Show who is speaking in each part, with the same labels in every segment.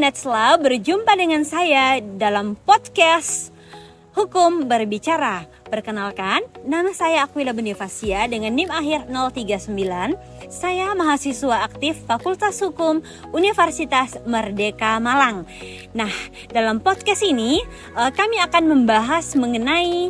Speaker 1: Netsla berjumpa dengan saya dalam podcast Hukum Berbicara. Perkenalkan, nama saya Aquila Bonifacia dengan NIM akhir 039. Saya mahasiswa aktif Fakultas Hukum Universitas Merdeka Malang. Nah, dalam podcast ini kami akan membahas mengenai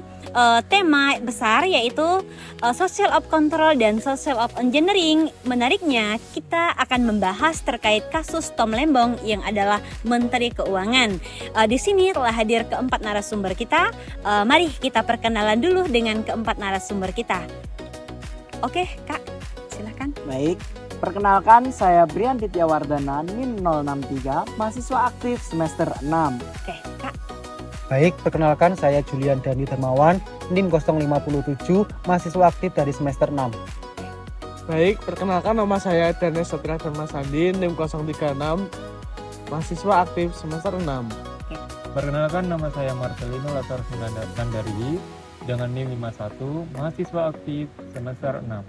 Speaker 1: tema besar yaitu Social of Control dan Social of Engineering. Menariknya, kita akan membahas terkait kasus Tom Lembong yang adalah Menteri Keuangan. Di sini telah hadir keempat narasumber kita. Mari kita perkenalan dulu dengan keempat narasumber kita. Oke, Kak, silakan.
Speaker 2: Baik, perkenalkan saya Brian Tityawardana, NIM 063, mahasiswa aktif semester 6.
Speaker 1: Oke, Kak.
Speaker 3: Baik, perkenalkan saya Julian Dani Darmawan, NIM 057, mahasiswa aktif dari semester 6.
Speaker 4: Baik, perkenalkan nama saya Danes Satria Dharmasandi, NIM 036, mahasiswa aktif semester 6.
Speaker 5: Perkenalkan nama saya Marcelino Latar Sandari dengan NIM 51, mahasiswa aktif semester 6.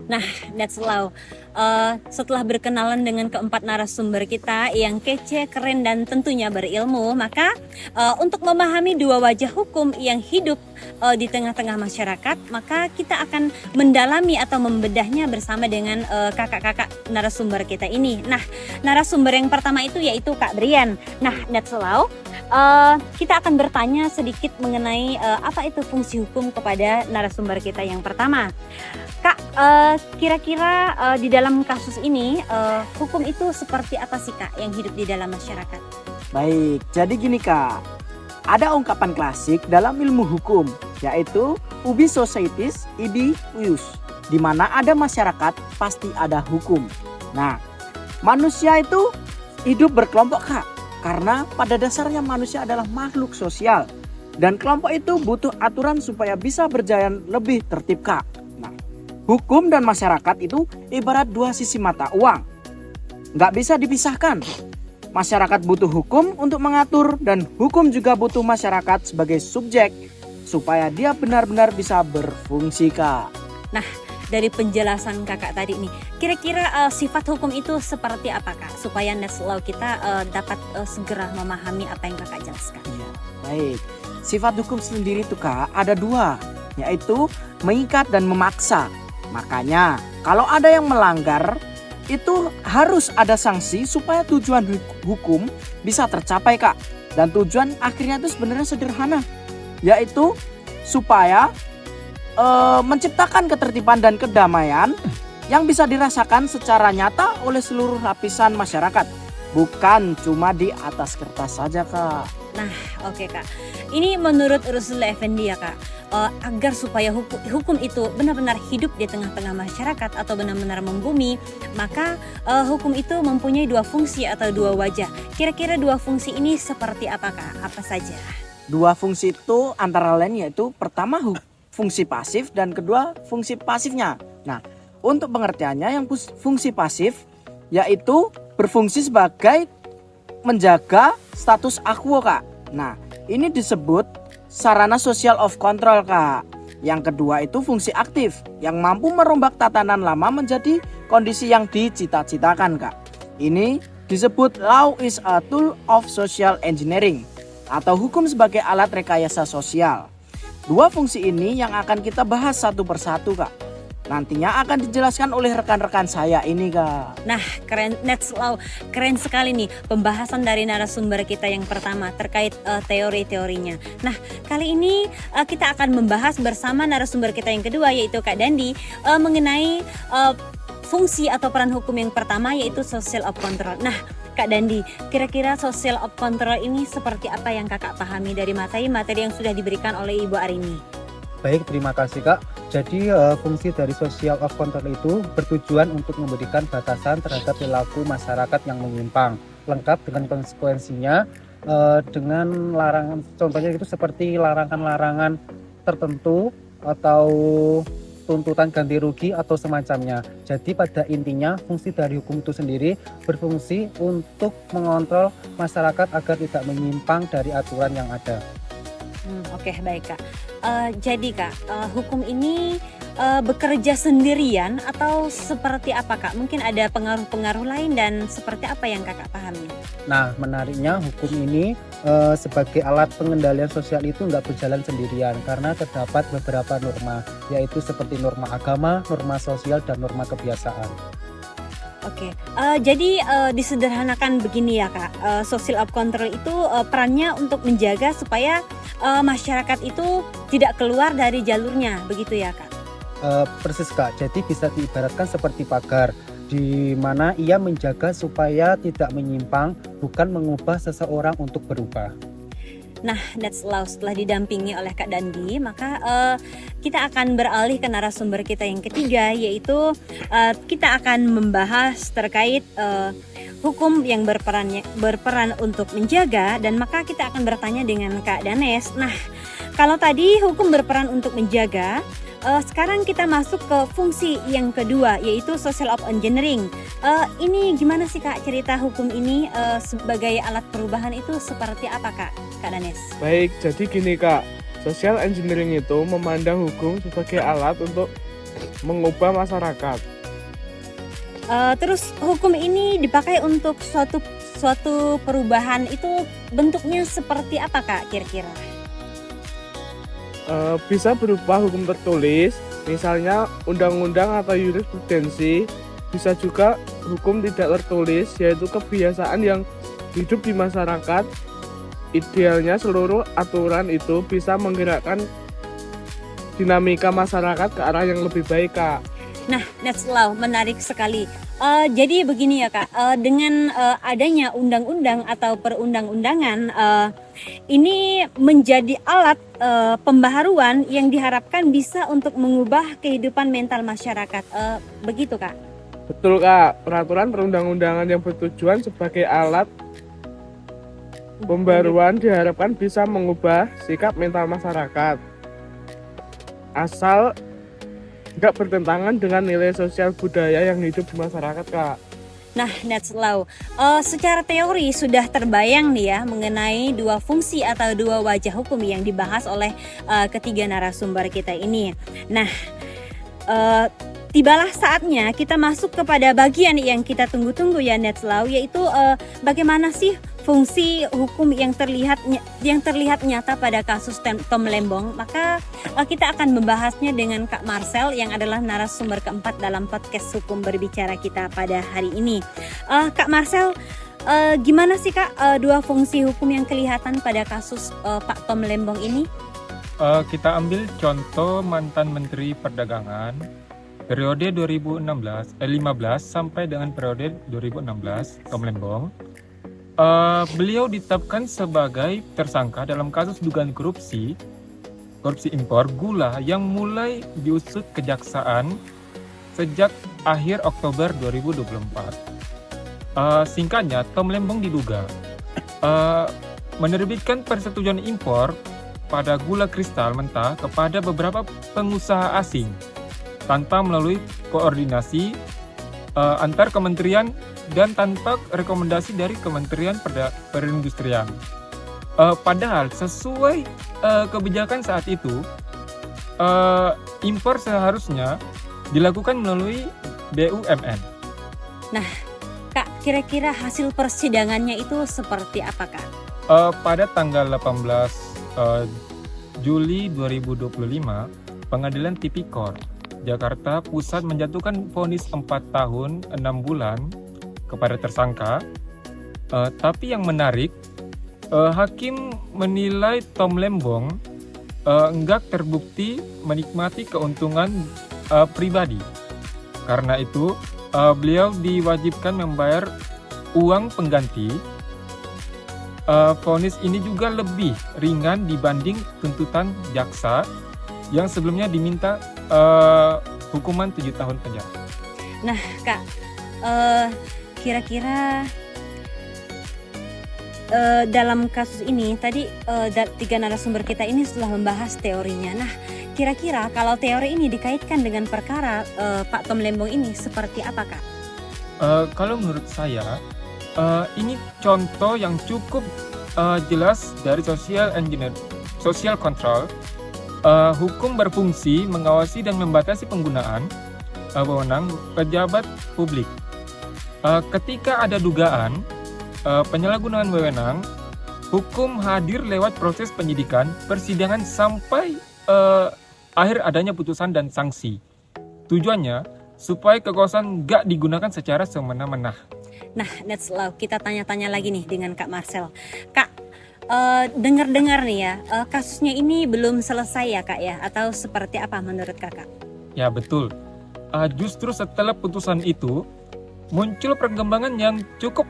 Speaker 1: Nah, that's low. Setelah berkenalan dengan keempat narasumber kita yang kece, keren, dan tentunya berilmu, maka untuk memahami dua wajah hukum yang hidup di tengah-tengah masyarakat, maka kita akan mendalami atau membedahnya bersama dengan kakak-kakak narasumber kita ini. Nah, narasumber yang pertama itu yaitu Kak Brian. Nah, that's low. Kita akan bertanya sedikit mengenai apa itu fungsi hukum kepada narasumber kita yang pertama. Kak, kira-kira di dalam kasus ini hukum itu seperti apa sih Kak yang hidup di dalam masyarakat?
Speaker 2: Baik, jadi gini Kak, ada ungkapan klasik dalam ilmu hukum yaitu ubi societas idi ius, di mana ada masyarakat pasti ada hukum. Nah, manusia itu hidup berkelompok Kak, karena pada dasarnya manusia adalah makhluk sosial dan kelompok itu butuh aturan supaya bisa berjalan lebih tertib Kak. Hukum dan masyarakat itu ibarat dua sisi mata uang. Nggak bisa dipisahkan. Masyarakat butuh hukum untuk mengatur dan hukum juga butuh masyarakat sebagai subjek supaya dia benar-benar bisa berfungsi Kak.
Speaker 1: Nah, dari penjelasan kakak tadi nih, kira-kira sifat hukum itu seperti apa Kak? Supaya Netsla kita dapat segera memahami apa yang kakak jelaskan.
Speaker 2: Ya, baik, sifat hukum sendiri tuh Kak ada dua, yaitu mengikat dan memaksa. Makanya kalau ada yang melanggar itu harus ada sanksi supaya tujuan hukum bisa tercapai Kak. Dan tujuan akhirnya itu sebenarnya sederhana, yaitu supaya menciptakan ketertiban dan kedamaian yang bisa dirasakan secara nyata oleh seluruh lapisan masyarakat. Bukan cuma di atas kertas saja Kak.
Speaker 1: Nah, oke Kak. Ini menurut Rasulullah Effendi ya Kak, agar supaya hukum itu benar-benar hidup di tengah-tengah masyarakat atau benar-benar membumi, maka hukum itu mempunyai dua fungsi atau dua wajah. Kira-kira dua fungsi ini seperti apa Kak? Apa saja?
Speaker 2: Dua fungsi itu antara lain yaitu pertama fungsi pasif dan kedua fungsi pasifnya. Nah, untuk pengertiannya yang fungsi pasif yaitu berfungsi sebagai menjaga status quo Kak. Nah, ini disebut sarana social of control Kak. Yang kedua itu fungsi aktif yang mampu merombak tatanan lama menjadi kondisi yang dicita-citakan Kak. Ini disebut law is a tool of social engineering atau hukum sebagai alat rekayasa sosial. Dua fungsi ini yang akan kita bahas satu persatu Kak. Nantinya akan dijelaskan oleh rekan-rekan saya ini Kak.
Speaker 1: Nah, keren sekali nih pembahasan dari narasumber kita yang pertama terkait teori-teorinya. Nah, kali ini kita akan membahas bersama narasumber kita yang kedua yaitu Kak Dandi mengenai fungsi atau peran hukum yang pertama yaitu social of control. Nah, Kak Dandi, kira-kira social of control ini seperti apa yang kakak pahami dari materi yang sudah diberikan oleh Ibu Arini?
Speaker 3: Baik, terima kasih Kak. Jadi fungsi dari social of control itu bertujuan untuk memberikan batasan terhadap perilaku masyarakat yang menyimpang, lengkap dengan konsekuensinya, dengan larangan, contohnya itu seperti larangan-larangan tertentu atau tuntutan ganti rugi atau semacamnya. Jadi pada intinya fungsi dari hukum itu sendiri berfungsi untuk mengontrol masyarakat agar tidak menyimpang dari aturan yang ada.
Speaker 1: Oke, baik Kak. Jadi Kak, hukum ini bekerja sendirian atau seperti apa Kak? Mungkin ada pengaruh-pengaruh lain dan seperti apa yang Kakak pahami?
Speaker 3: Nah, menariknya hukum ini sebagai alat pengendalian sosial itu nggak berjalan sendirian karena terdapat beberapa norma, yaitu seperti norma agama, norma sosial, dan norma kebiasaan.
Speaker 1: Oke, jadi disederhanakan begini ya Kak, social of control itu perannya untuk menjaga supaya masyarakat itu tidak keluar dari jalurnya, begitu ya Kak?
Speaker 3: Persis Kak, jadi bisa diibaratkan seperti pagar, di mana ia menjaga supaya tidak menyimpang, bukan mengubah seseorang untuk berubah.
Speaker 1: Nah, that's law. Setelah didampingi oleh Kak Dandi, maka kita akan beralih ke narasumber kita yang ketiga, yaitu kita akan membahas terkait hukum yang berperan untuk menjaga, dan maka kita akan bertanya dengan Kak Danes. Nah, kalau tadi hukum berperan untuk menjaga, sekarang kita masuk ke fungsi yang kedua, yaitu social of engineering. Ini gimana sih Kak cerita hukum ini sebagai alat perubahan itu seperti apa Kak Danes?
Speaker 4: Baik, jadi gini Kak, social engineering itu memandang hukum sebagai alat untuk mengubah masyarakat.
Speaker 1: Terus hukum ini dipakai untuk suatu perubahan itu bentuknya seperti apa Kak kira-kira?
Speaker 4: Bisa berupa hukum tertulis, misalnya undang-undang atau jurisprudensi. Bisa juga hukum tidak tertulis, yaitu kebiasaan yang hidup di masyarakat. Idealnya seluruh aturan itu bisa menggerakkan dinamika masyarakat ke arah yang lebih baik Kak.
Speaker 1: Nah, that's law, menarik sekali. Jadi begini ya Kak, dengan adanya undang-undang atau perundang-undangan, ini menjadi alat pembaharuan yang diharapkan bisa untuk mengubah kehidupan mental masyarakat. Begitu Kak?
Speaker 4: Betul Kak, peraturan perundang-undangan yang bertujuan sebagai alat pembaruan diharapkan bisa mengubah sikap mental masyarakat. Asal tidak bertentangan dengan nilai sosial budaya yang hidup di masyarakat Kak.
Speaker 1: Nah, that's law. Secara teori sudah terbayang nih ya mengenai dua fungsi atau dua wajah hukum yang dibahas oleh ketiga narasumber kita ini. Nah, tibalah saatnya kita masuk kepada bagian yang kita tunggu-tunggu ya That's law, yaitu bagaimana sih fungsi hukum yang terlihat nyata pada kasus Tom Lembong. Maka kita akan membahasnya dengan Kak Marcel yang adalah narasumber keempat dalam podcast Hukum Berbicara kita pada hari ini. Kak Marcel, gimana sih Kak dua fungsi hukum yang kelihatan pada kasus Pak Tom Lembong ini?
Speaker 5: Kita ambil contoh mantan Menteri Perdagangan periode 2015 sampai dengan periode 2016, Tom Lembong. Beliau ditetapkan sebagai tersangka dalam kasus dugaan korupsi impor gula yang mulai diusut kejaksaan sejak akhir Oktober 2024. Singkatnya, Tom Lembong diduga menerbitkan persetujuan impor pada gula kristal mentah kepada beberapa pengusaha asing tanpa melalui koordinasi antar kementerian dan tanpa rekomendasi dari Kementerian Perindustrian. Padahal sesuai kebijakan saat itu, impor seharusnya dilakukan melalui BUMN.
Speaker 1: Nah, Kak, kira-kira hasil persidangannya itu seperti apa Kak?
Speaker 5: Pada tanggal 18 Juli 2025, Pengadilan Tipikor Jakarta Pusat menjatuhkan vonis 4 tahun 6 bulan kepada tersangka. Tapi yang menarik, hakim menilai Tom Lembong enggak terbukti menikmati keuntungan pribadi. Karena itu, beliau diwajibkan membayar uang pengganti. Vonis ini juga lebih ringan dibanding tuntutan jaksa yang sebelumnya diminta hukuman 7 tahun penjara.
Speaker 1: Nah Kak, kira-kira dalam kasus ini tadi tiga narasumber kita ini setelah membahas teorinya. Nah, kira-kira kalau teori ini dikaitkan dengan perkara Pak Tom Lembong ini seperti apa Kak?
Speaker 5: Kalau menurut saya, ini contoh yang cukup jelas dari social control. hukum berfungsi mengawasi dan membatasi penggunaan wewenang pejabat publik. Ketika ada dugaan penyalahgunaan wewenang, hukum hadir lewat proses penyidikan, persidangan sampai akhir adanya putusan dan sanksi. Tujuannya supaya kekuasaan nggak digunakan secara semena-mena.
Speaker 1: Nah, Netslau, kita tanya-tanya lagi nih dengan Kak Marcel. Kak, dengar-dengar nih ya, kasusnya ini belum selesai ya Kak ya? Atau seperti apa menurut Kakak?
Speaker 5: Ya betul. Justru setelah putusan itu muncul perkembangan yang cukup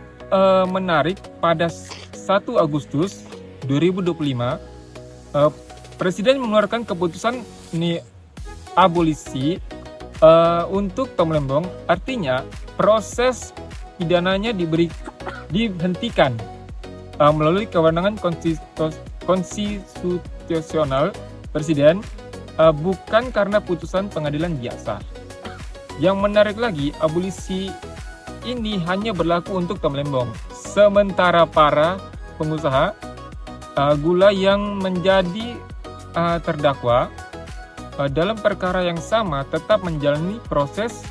Speaker 5: menarik pada 1 Agustus 2025. Presiden mengeluarkan keputusan ini abolisi untuk Tom Lembong, artinya proses pidananya dihentikan melalui kewenangan konstitusional Presiden, bukan karena putusan pengadilan biasa. Yang menarik lagi, abolisi ini hanya berlaku untuk Tom Lembong, sementara para pengusaha gula yang menjadi terdakwa dalam perkara yang sama tetap menjalani proses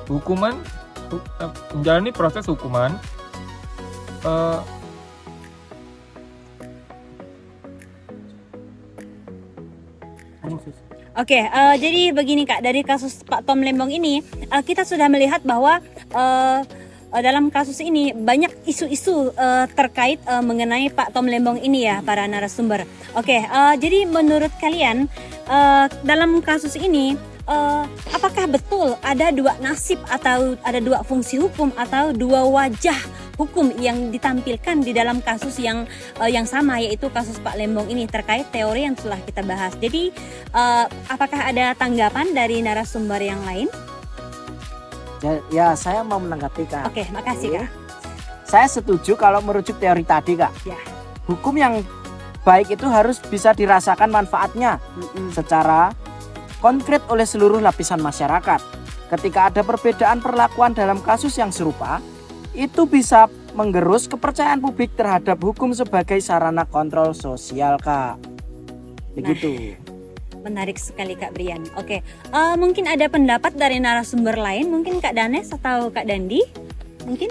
Speaker 5: hukuman.
Speaker 1: Oke, jadi begini Kak, dari kasus Pak Tom Lembong ini kita sudah melihat bahwa dalam kasus ini banyak isu-isu terkait mengenai Pak Tom Lembong ini ya para narasumber. Oke, jadi menurut kalian dalam kasus ini apakah betul ada dua nasib atau ada dua fungsi hukum atau dua wajah hukum yang ditampilkan di dalam kasus yang sama, yaitu kasus Pak Lembong ini terkait teori yang telah kita bahas. Jadi apakah ada tanggapan dari narasumber yang lain?
Speaker 2: Ya, saya mau menanggapi Kak.
Speaker 1: Oke, makasih Kak.
Speaker 2: Saya setuju kalau merujuk teori tadi Kak.
Speaker 1: Ya.
Speaker 2: Hukum yang baik itu harus bisa dirasakan manfaatnya secara konkret oleh seluruh lapisan masyarakat. Ketika ada perbedaan perlakuan dalam kasus yang serupa, itu bisa menggerus kepercayaan publik terhadap hukum sebagai sarana kontrol sosial Kak. Begitu.
Speaker 1: Menarik sekali Kak Brian. Oke, mungkin ada pendapat dari narasumber lain, mungkin Kak Danes atau Kak Dandi, mungkin?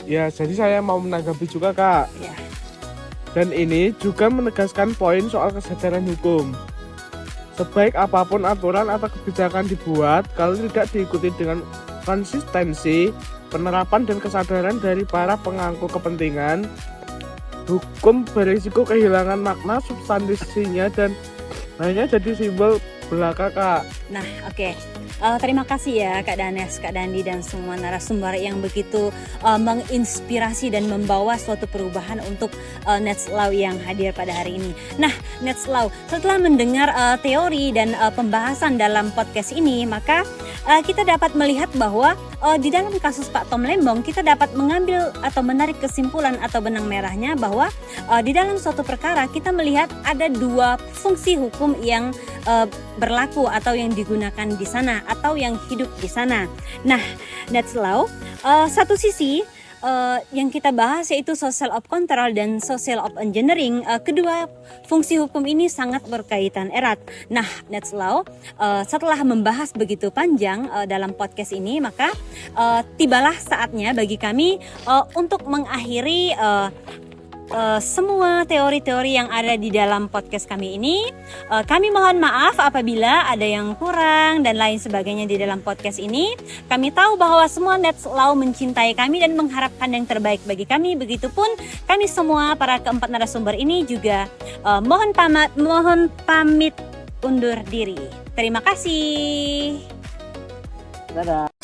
Speaker 4: Ya, jadi saya mau menanggapi juga Kak.
Speaker 1: Ya.
Speaker 4: Dan ini juga menegaskan poin soal kesadaran hukum. Sebaik apapun aturan atau kebijakan dibuat, kalau tidak diikuti dengan konsistensi, penerapan dan kesadaran dari para pemangku kepentingan, hukum berisiko kehilangan makna substansinya dan hanya jadi simbol belaka Kak.
Speaker 1: Nah, oke. Terima kasih ya Kak Danes, Kak Dandi dan semua narasumber yang begitu menginspirasi dan membawa suatu perubahan untuk Netslau yang hadir pada hari ini. Nah, Netslau, setelah mendengar teori dan pembahasan dalam podcast ini, maka kita dapat melihat bahwa di dalam kasus Pak Tom Lembong kita dapat mengambil atau menarik kesimpulan atau benang merahnya bahwa di dalam suatu perkara kita melihat ada dua fungsi hukum yang berlaku atau yang digunakan di sana atau yang hidup di sana. Nah, Netslau, satu sisi yang kita bahas yaitu social of control dan social of engineering. Kedua fungsi hukum ini sangat berkaitan erat. Nah, Netslau, setelah membahas begitu panjang dalam podcast ini, maka tibalah saatnya bagi kami untuk mengakhiri semua teori-teori yang ada di dalam podcast kami ini. Kami mohon maaf apabila ada yang kurang dan lain sebagainya di dalam podcast ini. Kami tahu bahwa semua Netslau mencintai kami dan mengharapkan yang terbaik bagi kami. Begitupun kami semua para keempat narasumber ini juga mohon pamit undur diri. Terima kasih.
Speaker 2: Dadah.